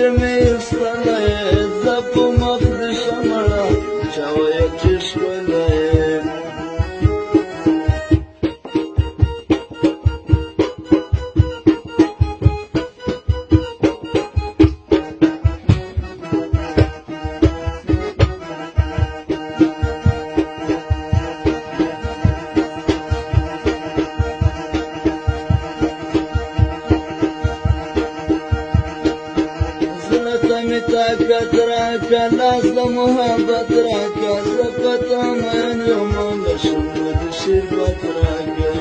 چې مې ستړی زه په مخ دې شمړه چا ویل چې ښکلی طاقت راکه لاس د محبت راکه زه په تا مین یم نشم د شربت راکه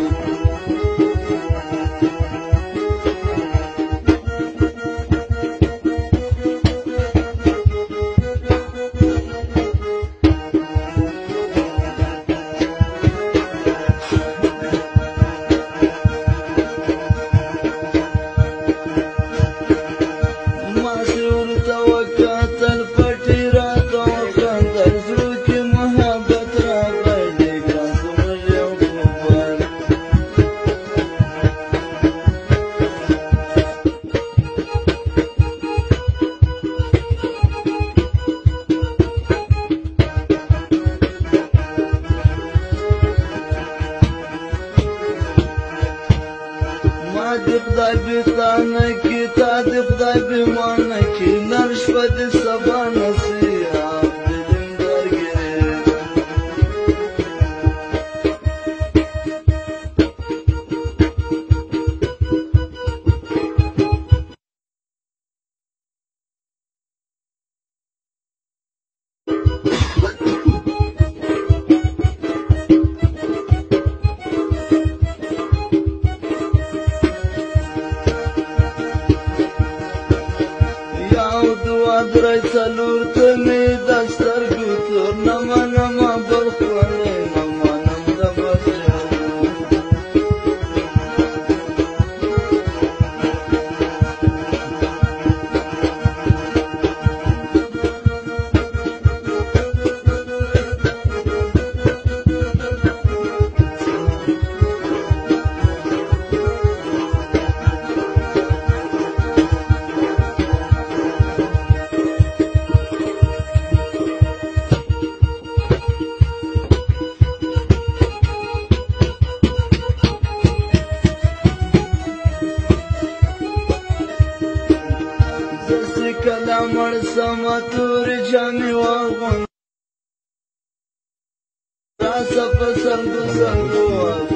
د خدای بیتانه کی تا د خدای بیمانه کی نر شپه د سبا نصیحت دلم درگیره درای څلور ته مې د سترګو تور نه منمه بل خوړی نه منم د کله مړ سمه تورې جامې واغوندم راسه په څنګو څنګو